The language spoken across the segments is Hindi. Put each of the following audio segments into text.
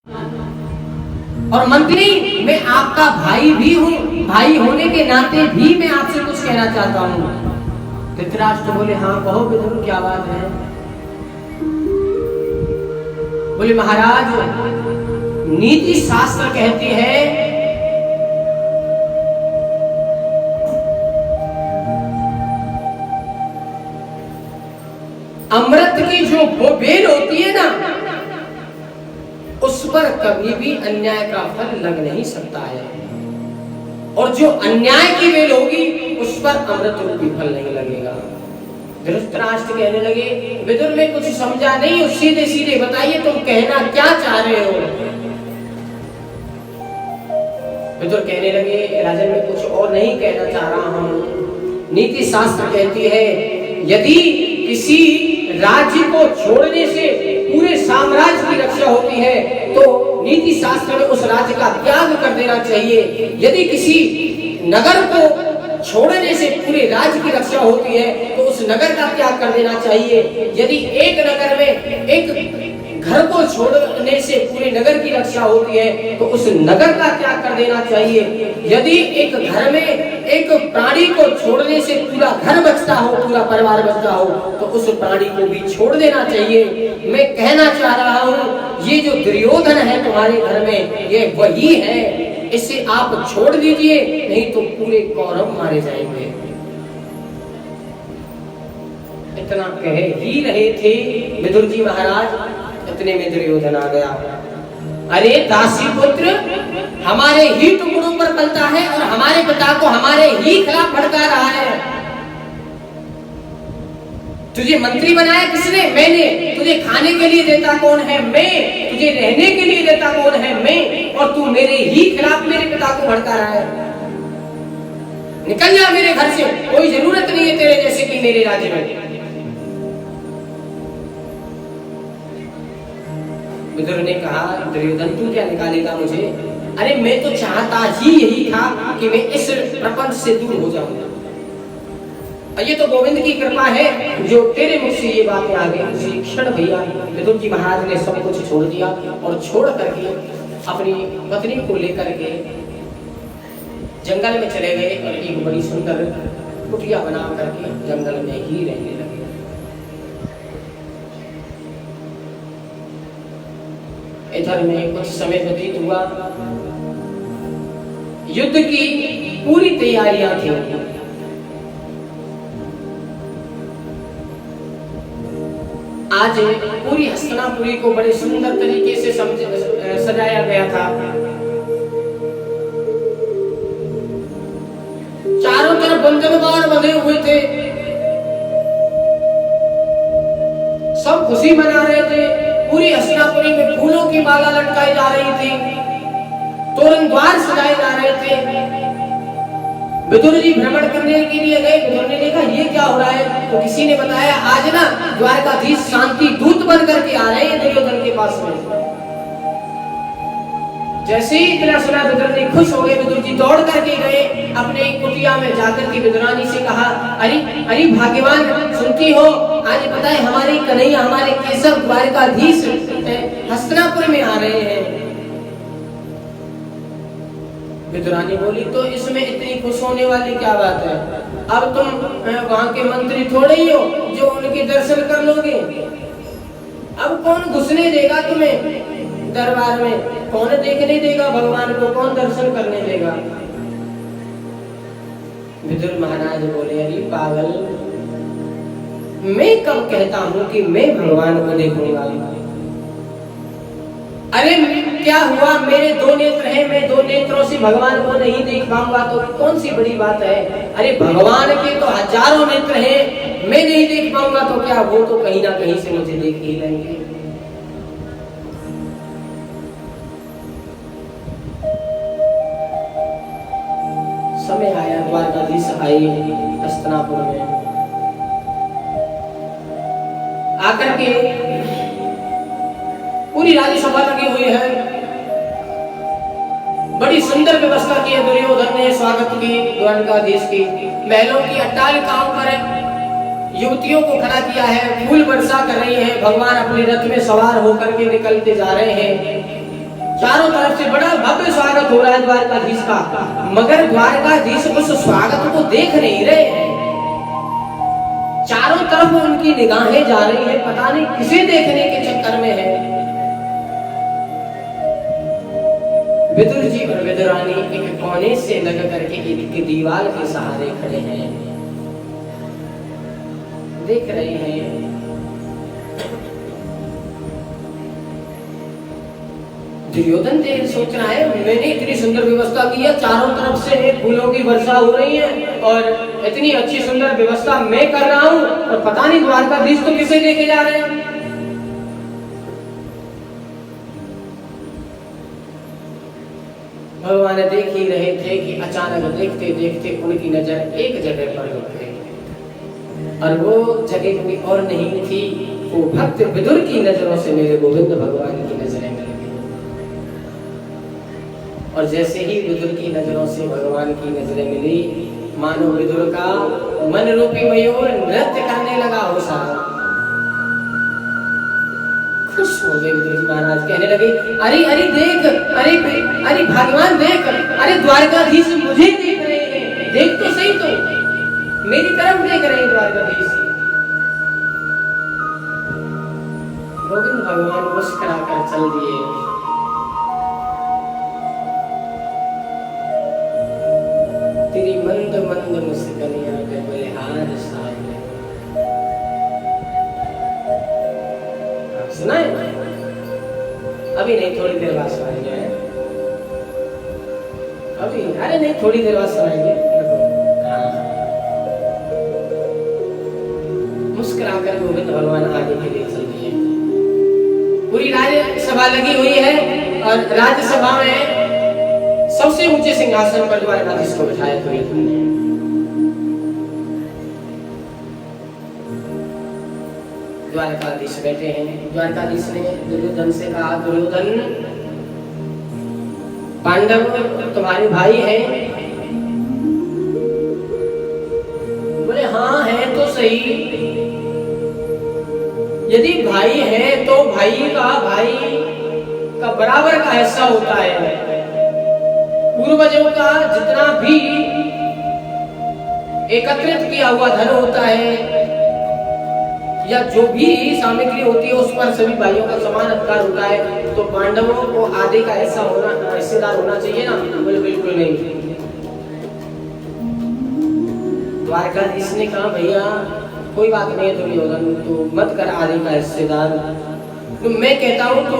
और मंत्री मैं आपका भाई भी हूँ, भाई होने के नाते भी मैं आपसे कुछ कहना चाहता हूँ। धृतराष्ट्र बोले हाँ कहो विदुर क्या बात है। बोले महाराज नीति शास्त्र कहती है अमृत की जो बेल होती है ना उस पर कभी भी अन्याय का फल लग नहीं सकता है, और जो अन्याय की बेल होगी उस पर अमृत रूपी फल नहीं लगेगा। धृतराष्ट्र कहने लगे विदुर में कुछ समझा नहीं हो, सीधे सीधे बताइए तुम कहना क्या चाह रहे हो। विदुर कहने लगे राजन मैं कुछ और नहीं कहना चाह रहा हूं। नीति शास्त्र कहती है यदि किसी राज्य को छोड़ने से पूरे साम्राज्य की रक्षा होती है तो नीति शास्त्र में उस राज्य का त्याग कर देना चाहिए। यदि किसी नगर को छोड़ने से पूरे राज्य की रक्षा होती है तो उस नगर का त्याग कर देना चाहिए। यदि एक नगर में एक घर को छोड़ने से पूरे नगर की रक्षा होती है तो उस नगर का त्याग कर देना चाहिए। यदि एक घर में एक प्राणी को छोड़ने से पूरा घर बचता हो, पूरा परिवार बचता हो तो उस प्राणी को भी छोड़ देना चाहिए। मैं कहना चाह रहा हूँ ये जो दुर्योधन है तुम्हारे घर में ये वही है, इसे आप छोड़ दीजिए नहीं तो पूरे कौरव मारे जाएंगे। इतना कह ही रहे थे विदुर जी महाराज, इतने में दुर्योधन आ गया। अरे दासी पुत्र हमारे ही टुकड़ों पर पलता है और हमारे पिता को हमारे ही खिलाफ भड़का रहा है। तुझे मंत्री बनाया किसने? मैंने। तुझे खाने के लिए देता कौन है? मैं। तुझे रहने के लिए देता कौन है? मैं। और तू मेरे ही खिलाफ मेरे पिता को भड़का रहा है। निकल जा मेरे घर से, कोई जरूरत नहीं है तेरे जैसे कि मेरे राज्य में। विदुर ने कहा दुर्योधन तू क्या निकालेगा मुझे? अरे मैं तो चाहता ही यही था कि मैं इस प्रपंच से दूर हो जाऊंगा। ये तो गोविंद की कृपा है जो तेरे मुख से ये बातें आ गई। उसी क्षण भैया विदुर जी महाराज ने सब कुछ छोड़ दिया और छोड़ करके अपनी पत्नी को लेकर के जंगल में चले गए और एक बड़ी सुंदर कुटिया बना करके जंगल में ही रहने लगे। इधर में कुछ समय व्यतीत हुआ, युद्ध की पूरी तैयारियां थी। आज पूरी हस्तिनापुरी को बड़े सुंदर तरीके से सजाया गया था। चारों तरफ बंधनवार बंधे हुए थे, सब खुशी मना रहे थे। पूरी हस्तिनापुरी में फूलों की माला लटकाई जा रही थी, तोरण द्वार सजाए जा रहे थे। विदुर जी भ्रमण करने के लिए गए। विदुर ने देखा ये क्या हो रहा है तो किसी ने बताया आज ना द्वारकाधीश शांति दूत बन करके आ रहे हैं दुर्योधन के पास में। जैसे ही इतना सुना विदुर ने खुश हो गए। विदुर जी दौड़ करके गए अपने कुटिया में जाकर के विदुरानी से कहा अरे अरे भाग्यवान सुनती हो आज पता है हमारे कन्हैया हमारे केशव द्वारकाधीश हस्तिनापुर में आ रहे हैं। विदुरानी बोली तो इसमें इतनी खुश होने वाली क्या बात है? अब तुम वहां के मंत्री थोड़े ही हो जो उनके दर्शन कर लोगे। अब कौन घुसने देगा तुम्हें दरबार में? कौन देखने देगा भगवान को? कौन दर्शन करने देगा? विदुर महाराज बोले अरे पागल, मैं कब कहता हूँ कि मैं भगवान को देखूंगा? अरे क्या हुआ, मेरे दो नेत्र हैं, मैं दो नेत्रों से भगवान को नहीं देख पाऊंगा तो कौन सी बड़ी बात है? अरे भगवान के तो हजारों नेत्र हैं, मैं नहीं देख पाऊंगा तो क्या, वो तो कहीं ना कहीं से मुझे देख ही लेंगे। समय आया, द्वारकाधीश आए हस्तिनापुर में। आकर के पूरी राज्यसभा लगी हुई है, बड़ी सुंदर व्यवस्था की है दुर्योधन ने स्वागत की द्वारकाधीश की। महलों की अट्टालिकाओं पर युवतियों को खड़ा किया है, फूल वर्षा कर रही है, भगवान अपने रथ में सवार होकर के निकलते जा रहे हैं। चारों तरफ से बड़ा भव्य स्वागत हो रहा है द्वारकाधीश का, मगर द्वारकाधीश उस स्वागत को देख नहीं रहे हैं। चारों तरफ उनकी निगाहें जा रही हैं, पता नहीं किसे देखने के चक्कर में है। विदुर जी और विदुरानी एक कोने से लग करके एक दीवार के सहारे खड़े हैं, देख रहे हैं। दुर्योधन देख सोच रहा है, मैंने इतनी सुंदर व्यवस्था की है, चारों तरफ से फूलों की वर्षा हो रही है और इतनी अच्छी सुंदर व्यवस्था मैं कर रहा हूँ, और पता नहीं द्वारकाधीश तो किसे लेके जा रहे हैं। भगवान देख ही रहे थे कि अचानक देखते देखते उनकी नजर एक जगह पर रुक गई, और वो जगह कोई और नहीं थी, वो भक्त विदुर की नजरों से मेरे गोविंद भगवान की नजरें मिल गई। और जैसे ही विदुर की नजरों से भगवान की नजरें मिली, मानो विदुर का मन रूपी मयूर नृत्य करने लगा हो सारा। खुश हो गए विदुर जी महाराज, कहने लगे, अरे अरे देख, अरे भगवान देख, अरे द्वारकाधीश मुझे देख रहे हैं, देख तो सही, तो मेरी तरफ देख रहे हैं द्वारकाधीश। गोविंद भगवान मुस्कुरा कर चल दिए। तेरी मंद मंद मुस्कानियां के बलिहार सामने। आप सुनाए? अभी नहीं, थोड़ी देर बाद सुनाएंगे। अभी अरे नहीं, थोड़ी देर बाद सुनाएंगे। मुस्कुरा कर गोविंद भगवान आगे के लिए चल दिए। पूरी राज्यसभा लगी हुई है, और राज्यसभा में सबसे ऊंचे सिंहासन पर द्वारकाधीश को बिठाया दुर्योधन ने। द्वारकाधीश बैठे हैं। द्वारकाधीश ने दुर्योधन से कहा, दुर्योधन, पांडव तुम्हारे भाई हैं? बोले हाँ है तो सही। यदि भाई है तो भाई का बराबर का हिस्सा होता है। पूर्वजों का जितना भी एकत्रित किया हुआ धन होता है या जो भी सामग्री होती है, उस पर सभी भाइयों का समान अधिकार होता है। तो पांडवों को आधे का ऐसा होना, हिस्सेदार होना चाहिए ना? बोले बिल्कुल नहीं। द्वारकाधीश ने कहा, भैया कोई बात नहीं है दुर्योधन, तो मत कर आदि का हिस्सेदार। तो मैं कहता हूं तो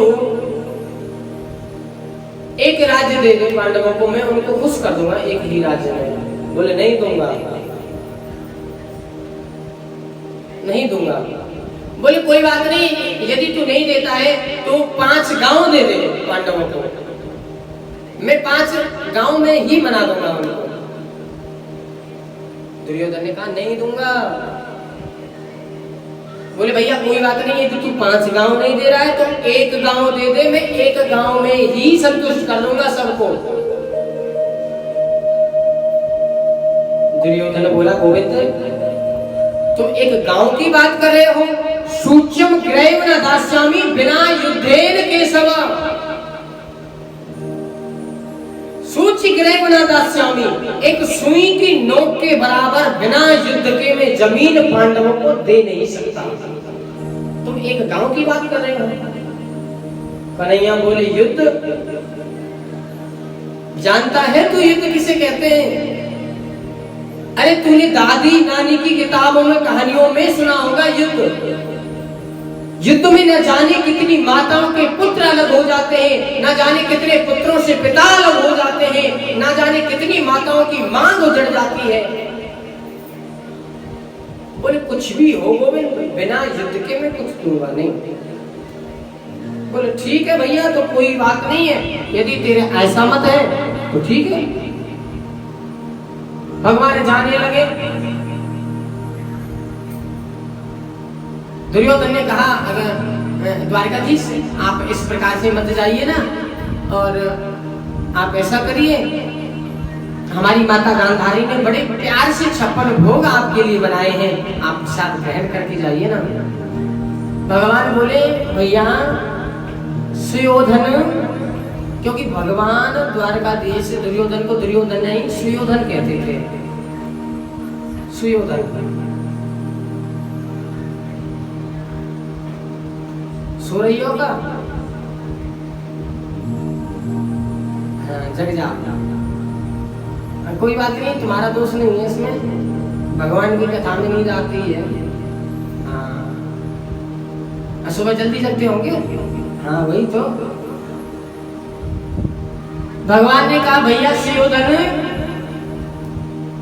एक राज्य दे दे पांडवों को, मैं उनको खुश कर दूंगा एक ही राज्य में। बोले नहीं दूंगा, नहीं दूंगा। बोले कोई बात नहीं, यदि तू नहीं देता है तो 5 गांव दे दे पांडवों को, मैं 5 गांव में ही मना दूंगा उनको। दुर्योधन ने कहा नहीं दूंगा। बोले भैया कोई बात नहीं है, तू 5 गांव नहीं दे रहा है तो 1 गांव दे दे, मैं 1 गांव में ही संतुष्ट कर लूंगा सबको। दुर्योधन बोला, गोविंद तुम 1 गांव की बात कर रहे हो? सूक्ष्म ग्रैव न दास्यामि बिना युद्धेन केशव। सूक्ष्म ग्रैव न दास्यामि, एक सुई की नोक के बराबर बिना युद्ध के मैं जमीन पांडवों को दे नहीं सकता। तुम 1 गांव की बात कर रहे हो? कन्हैया बोले, युद्ध जानता है तू युद्ध किसे कहते हैं? अरे तूने दादी नानी की किताबों में, कहानियों में सुना होगा युद्ध। युद्ध में न जाने कितनी माताओं के पुत्र अलग हो जाते हैं, न जाने कितने पुत्रों से पिता अलग हो जाते हैं, न जाने कितनी माताओं की मांग उजड़ जाती है। बोले कुछ भी हो गोविंद, बिना युद्ध के मैं कुछ दूंगा नहीं। बोले ठीक है भैया, तो कोई बात नहीं है, यदि तेरे ऐसा मत है तो ठीक है। भगवान जाने लगे। दुर्योधन ने कहा, अगर द्वारकाधीश आप इस प्रकार से मत जाइए ना, और आप ऐसा करिए, हमारी माता गांधारी ने बड़े प्यार से 56 भोग आपके लिए बनाए हैं, आप साथ ग्रहण करके जाइए ना। भगवान बोले, भैया सुयोधन क्योंकि भगवान द्वारकाधीश दुर्योधन को दुर्योधन नहीं सुयोधन कहते थे। सुयोधन सो रही होगा, जग जा, कोई बात नहीं, तुम्हारा दोष नहीं है इसमें, भगवान की कथा में नींद आती है। हाँ, सुबह जल्दी जगते होंगे। हाँ वही तो, भगवान ने कहा भैया सुयोधन,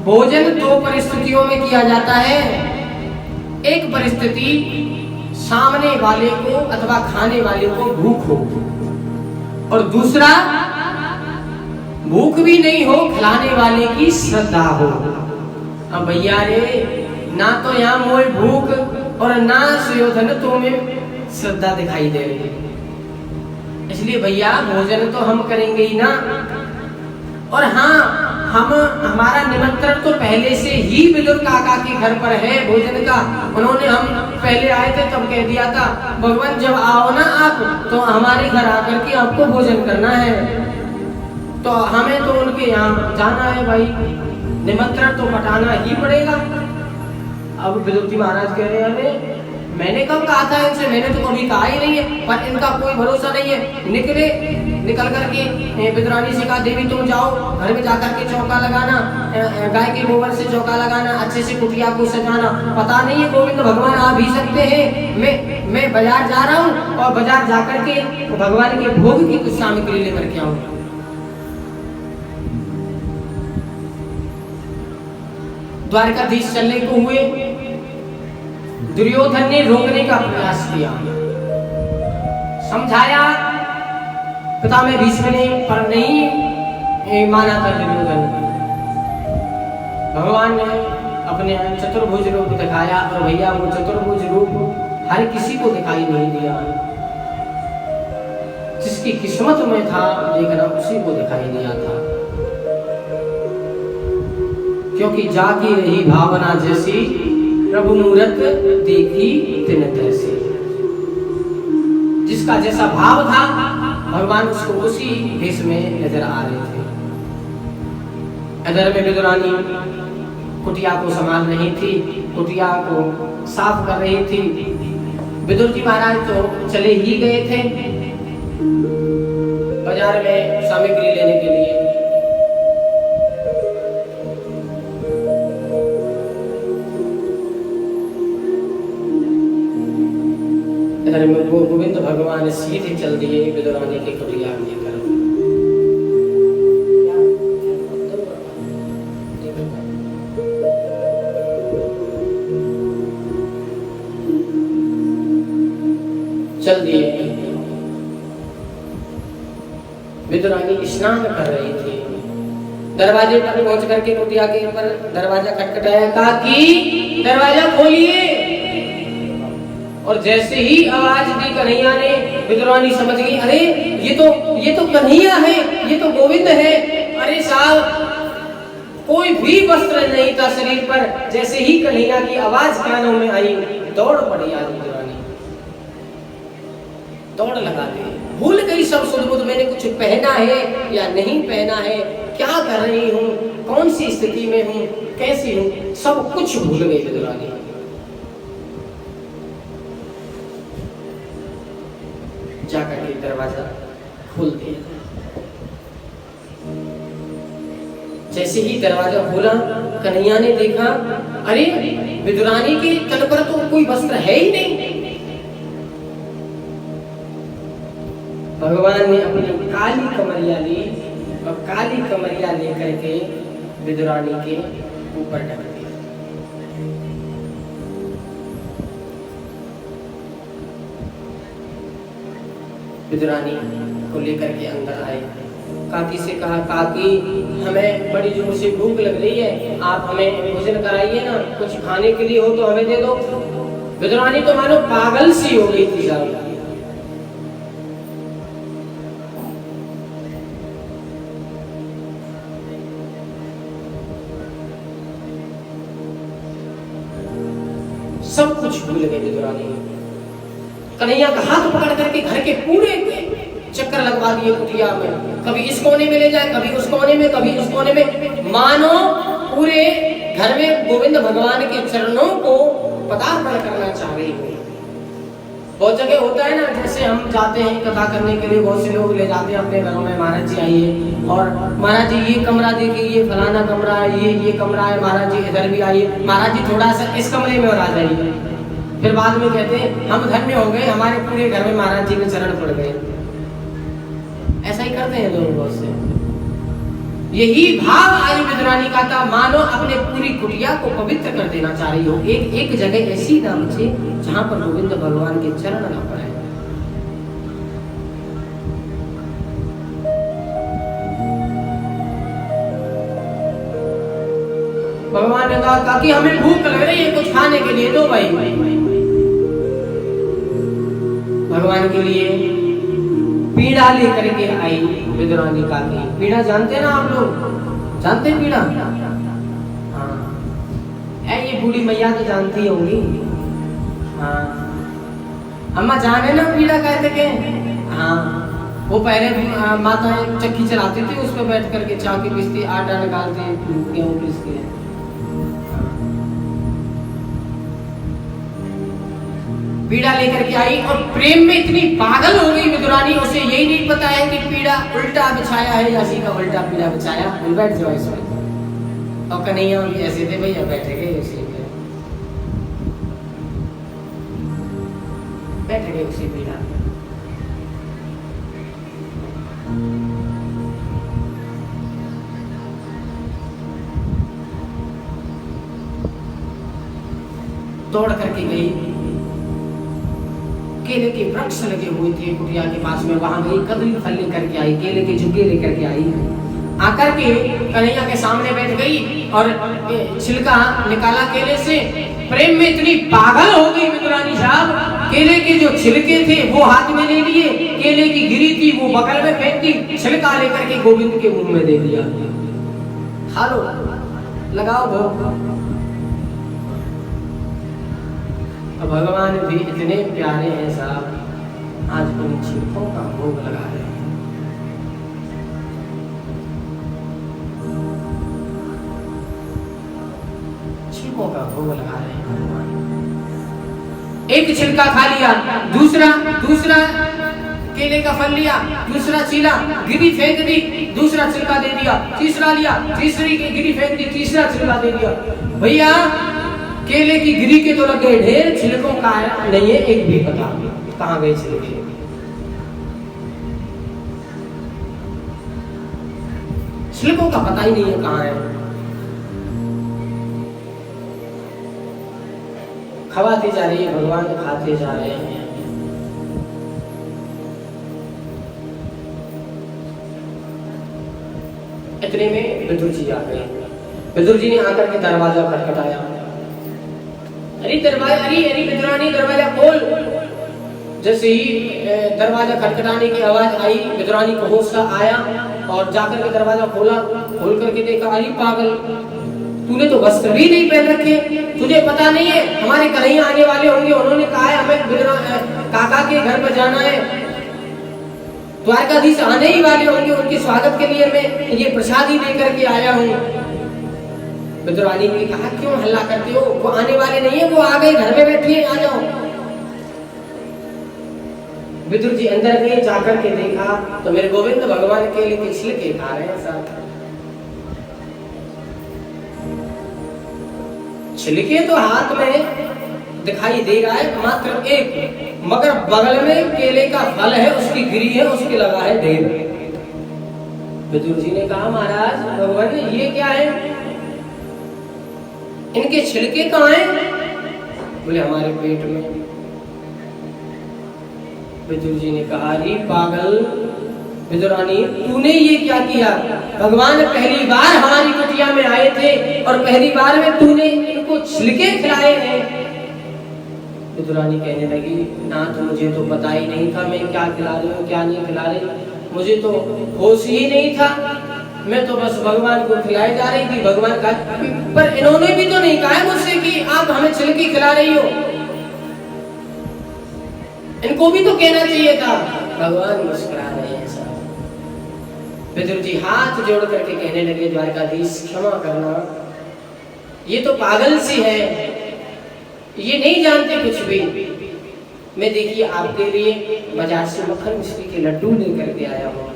भोजन दो परिस्थितियों में किया जाता है। एक परिस्थिति सामने वाले को अथवा खाने वाले को भूख हो, और दूसरा भूख भी नहीं हो, खिलाने वाले की श्रद्धा हो। अब भैया रे, ना तो यहाँ मोए भूख और ना सुयोधन तुम्हें श्रद्धा दिखाई दे रही, इसलिए भैया भोजन तो हम करेंगे ही ना। और हाँ, हमारा निमंत्रण तो पहले से ही विदुर काका के घर पर है भोजन का। उन्होंने, हम पहले आए थे तब कह दिया था भगवान जब आओ ना आप तो हमारे घर आकर के आपको भोजन करना है, तो हमें तो उनके यहाँ जाना है भाई, निमंत्रण तो पटाना ही पड़ेगा। अब विदुर जी महाराज कह रहे हैं अरे मैंने कब कहा था इनसे, मैंने तो कभी कहा ही नहीं है, पर इनका कोई भरोसा नहीं है। निकल करके विदुरानी से कहा देवी तुम जाओ घर में जाकर के चौका लगाना, गाय के गोबर से चौका लगाना, अच्छे से कुटिया को सजाना। पता नहीं है गोविंद भगवान आ भी सकते हैं, मैं बाजार जा रहा हूँ और बाजार जाकर के भगवान के भोग की कुछ सामग्री लेकर के आऊँ। द्वारकाधीश चलने को हुए, दुर्योधन ने रोकने का प्रयास किया, समझाया पिता में भीष्म ने, पर नहीं माना था दुर्योधन। भगवान ने अपने चतुर्भुज रूप दिखाया, और भैया वो चतुर्भुज रूप हर किसी को दिखाई नहीं दिया, जिसकी किस्मत में था देखना उसी को दिखाई दिया था। क्योंकि जागी रही भावना जैसी, प्रभु मूरत देखी तिन तैसी। जिसका जैसा भाव था भगवान उसको उसी भेष में नजर आ रहे थे। इधर में विदुरानी कुटिया को संभाल रही थी, कुटिया को साफ कर रही थी। विदुर जी महाराज तो चले ही गए थे बाजार में सामग्री लेने के लिए। इधर में गोविंद भगवान सीधे चल दिए विदुरानी की कुटिया की तरफ। चल दिए, विदुरानी स्नान कर रही थी। दरवाजे पर पहुंच करके कुटिया के ऊपर दरवाजा खटखटाया, कहा कि दरवाजा खोलिए। और जैसे ही आवाज दी कन्हैया ने, विदुरानी समझ गई अरे ये तो कन्हैया है, ये तो गोविंद है। अरे साहब कोई भी वस्त्र नहीं था शरीर पर। जैसे ही कन्हैया की आवाज कानों में आई, दौड़ पड़ी आज विदुरानी, दौड़ लगा दी, भूल गई सब सुध-बुध, मैंने कुछ पहना है या नहीं पहना है, क्या कर रही हूँ, कौन सी स्थिति में हूँ, कैसी हूँ, सब कुछ भूल गई विदुरानी। जाकर के दरवाजा खोल दिया। जैसे ही दरवाजा खोला, कन्हैया ने देखा अरे विदुरानी के तन पर तो कोई वस्त्र है ही नहीं। भगवान ने अपनी काली कमरिया ली और काली कमरिया लेकर के विदुरानी के ऊपर ढक दिया। विदुरानी को लेकर के अंदर आए, काकी से कहा काकी हमें बड़ी जोर से भूख लग रही है, आप हमें भोजन कराइए ना, कुछ खाने के लिए हो तो हमें दे दो। विदुरानी तो मानो पागल सी हो गई थी साहब। सब कुछ भूल गई विदुरानी। कन्हैया का हाथ पकड़ करके घर के पूरे चक्कर लगवा दिए कुटिया में, कभी इस कोने में ले जाए, कभी उस कोने में, कभी उस कोने में, मानो पूरे घर में गोविंद भगवान के चरणों को पदार्पण करना चाह रही हो। बहुत जगह होता है ना, जैसे हम जाते हैं कथा करने के लिए, बहुत से लोग ले जाते हैं अपने घरों में, महाराज जी आइए और महाराज जी ये कमरा देखिए, ये फलाना कमरा है, ये कमरा है, महाराज जी इधर भी आइए, महाराज जी थोड़ा सा इस कमरे में और आ जाइए। फिर बाद में कहते हैं हम धन्य हो गए, हमारे पूरे घर में महाराज जी के चरण पड़ गए। ऐसा ही करते हैं लोग बहुत से। यही भाव आज विद्रानी का था, मानो अपने पूरी कुटिया को पवित्र कर देना चाह रही हो। एक जगह ऐसी नाम से जहां पर गोविंद भगवान के चरण न पड़े। भगवान ने कहा कि हमें भूख लग रही है, कुछ खाने के लिए दो भाई। भगवान के लिए पीड़ा लेकर के आई विद्रानी का। पीड़ा जानते ना आप लोग, जानते पीड़ा? हाँ, ये बूढ़ी मैया तो जानती होंगी। हाँ, अम्मा जाने ना पीड़ा कहते के। हाँ, वो पहले माता चक्की चलाती थी, उस पर बैठ करके चाय की पीसती, आटा निकालती, गेहूं पीसती है। पीड़ा लेकर के आई और प्रेम में इतनी पागल हो गई विदुरानी, उसे यही नहीं पता है कि पीड़ा उल्टा बिछाया है या सीधा उल्टा पीड़ा बिछाया। बैठ जाओ इसमें। और कन्हैया भी ऐसे थे भैया, बैठे गए उसी पे, बैठ गए उसी पीड़ा। तोड़ करके गई। केले के वृक्ष लगे हुए थे कुटिया के पास में, वहां गई, कदली फल लेकर के आई, केले के झुग्गे लेकर के आई। आकर के कन्हैया के सामने बैठ गई और छिलका निकाला केले से। प्रेम में इतनी पागल हो गई विदुरानी साहब, केले के जो छिलके थे वो हाथ में ले लिए, केले की गिरी थी वो बगल में फेंक दी, छिलका लेकर के गोविंद के मुंह में दे दिया। खा लो, लगाओ भोग। भगवान भी इतने प्यारे हैं साहब, आज उन छिलकों का भोग लगा रहे हैं। छिलकों का भोग लगा रहे हैं भगवान। एक छिलका खा लिया, दूसरा केले का फल लिया, दूसरा छीला, गिरी फेंक दी, दूसरा छिलका दे दिया, तीसरा लिया, तीसरी की गिरी फेंक दी, तीसरा छिलका दे दिया। भैया केले की गिरी के तो लगे ढेर, छिलकों का नहीं है एक भी पता कहां गए छिलके। छिलकों का पता ही नहीं है कहां है। खवाती जा रही है, भगवान खाते जा रहे हैं। इतने में विदुर जी आ गए। विदुर जी ने आकर के दरवाजा खटखटाया। अरे विदुरानी दरवाजा खोल। जैसे ही दरवाजा खटखटाने की आवाज आई, विदुरानी को होश आया और जाकर के दरवाजा खोला। खोल करके देखा, अरे पागल, तूने तो वस्त्र भी नहीं पहन रखे, तुझे पता नहीं है हमारे कन्हैया आने वाले होंगे, उन्होंने कहा है हमें काका के घर पर जाना है, द्वारकाधीश आने ही वाले होंगे, उनके स्वागत के लिए मैं ये प्रसादी लेकर के आया हूँ। विदुरानी ने कहा क्यों हल्ला करते हो, वो आने वाले नहीं है, वो आ गए, घर में बैठे हैं, आ जाओ। विदुर जी अंदर गए, जाकर के देखा तो मेरे गोविंद भगवान के लिए छिलके खा रहे हैं साहब। छिलके तो हाथ में दिखाई दे रहा है मात्र एक, मगर बगल में केले का फल है, उसकी गिरी है, उसके लगा है ढेर। विदुर जी ने कहा महाराज भगवान ये क्या है, इनके छिलके कहाँ हैं? बोले हमारे पेट में। विदुर जी ने कहा अरे पागल विदुरानी, तूने ये क्या किया? भगवान पहली बार हमारी कुटिया में आए थे और पहली बार में तूने इनको छिलके खिलाए हैं। विदुरानी कहने लगी नाथ मुझे तो पता ही नहीं था मैं क्या खिला रही हूँ क्या नहीं खिला रही, मुझे तो होश ही नहीं था, मैं तो बस भगवान को खिलाई जा रही थी। भगवान का पर इन्होंने भी तो नहीं कहा मुझसे कि आप हमें छिलकी खिला रही हो, इनको भी तो कहना चाहिए था भगवान मुस्कुरा रहे हैं सब। विदुर जी हाथ जोड़ करके कहने लगे, द्वारकाधीश क्षमा करना, ये तो पागल सी है, ये नहीं जानते कुछ भी। मैं देखिए आपके लिए बाजार से मक्खन मिश्री के लड्डू लेकर के आया हूँ,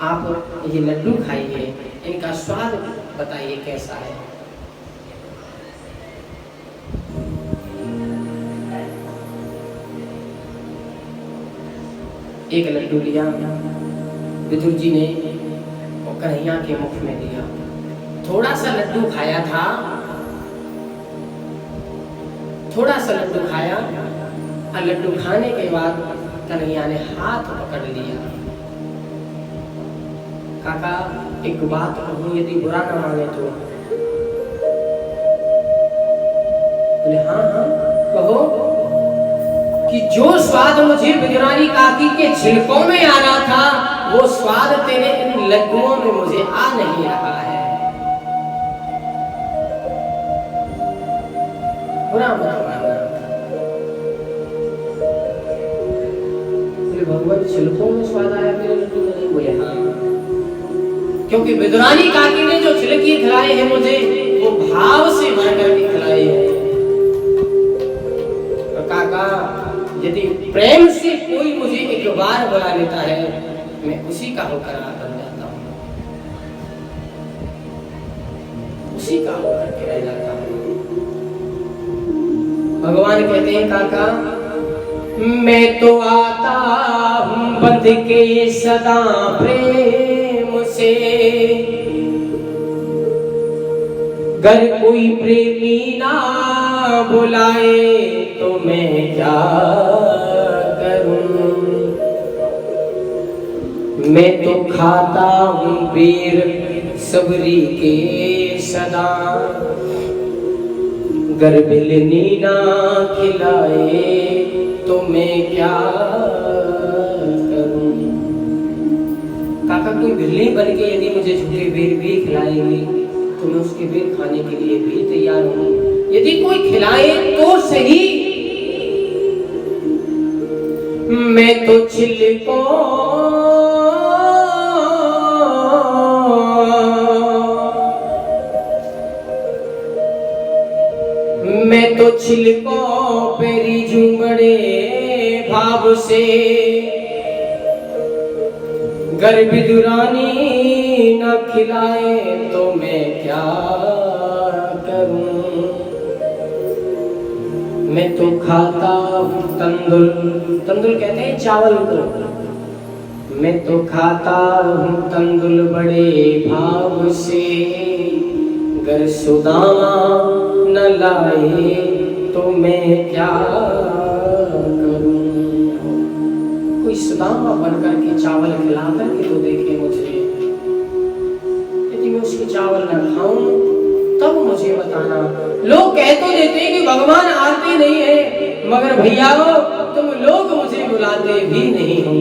आप ये लड्डू खाइए, इनका स्वाद बताइए कैसा है। एक लड्डू लिया विदुर जी ने और कन्हैया के मुख में दिया। थोड़ा सा लड्डू खाया था, थोड़ा सा लड्डू खाया और लड्डू खाने के बाद कन्हैया ने हाथ पकड़ लिया। काका एक बात कहूं, यदि बुरा ना माने तो। बोले हाँ हाँ कहो। कि जो स्वाद मुझे बिजरानी काकी के छिलकों में आना था, वो स्वाद तेरे इन लड्डुओं में मुझे आ नहीं रहा है। बुरा मत मानना। बोले भगवान छिलकों में स्वाद आया मेरे लड्डू में नहीं? बोले हाँ, क्योंकि बिजरानी काकी ने जो छिलके खिलाए हैं मुझे, वो भाव से भर करके खिलाए हैं। काका यदि प्रेम से कोई मुझे एक बार बुला लेता है, मैं उसी का होकर बन जाता हूँ, उसी का होकर के रह जाता हूँ। भगवान कहते हैं काका मैं तो आता हूँ बंध के सदा प्रेम से, गर कोई प्रेमी ना बुलाए तो मैं क्या करूं। मैं तो खाता हूँ वीर सबरी के सदा, गर बिलनी ना खिलाए तो मैं क्या करूं। काका कोई बिल्ली बन के यदि मुझे झूठे वीर भी खिलाएगी तो मैं उसके वीर खाने के लिए भी तैयार हूँ। यदि कोई खिलाए तो सही, मैं तो छिलकों मैं तो छिलकों पेरी झुमड़े भाव से, गर बिदुरानी न खिलाए तो मैं क्या करूं। मैं तो खाता हूँ तंदुल, तंदुल कहते हैं चावल को। मैं तो खाता हूँ तंदुल बड़े भाव से, गर सुदामा न लाए तो मैं क्या करूं। कोई सुदामा बनकर के चावल खिला करके तो देखे मुझे, यदि मैं उसके चावल न खाऊं तब मुझे बताना। लोग कह तो देते हैं कि भगवान आते नहीं है, मगर भैया तुम लोग मुझे बुलाते भी नहीं हो।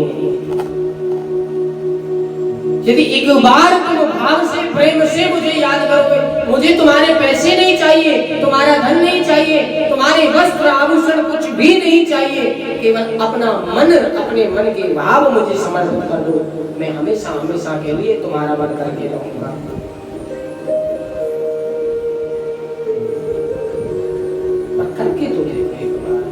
यदि एक बार तुम भाव से प्रेम से मुझे याद करोगे, मुझे तुम्हारे पैसे नहीं चाहिए, तुम्हारा धन नहीं चाहिए, तुम्हारे वस्त्र आभूषण कुछ भी नहीं चाहिए, केवल अपना मन, अपने मन के भाव मुझे समर्पित कर दो, मैं हमेशा हमेशा के लिए तुम्हारा बन करके रहूंगा। करके तो देखो एक बार।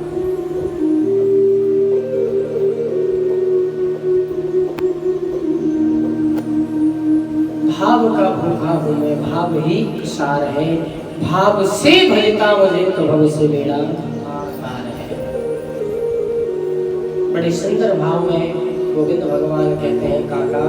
भाव का भूखा हूं मैं, भाव ही सार है, भाव से भजता मुझे तो भव से बेड़ा पार है। बड़े सुंदर भाव में गोविंद भगवान कहते हैं काका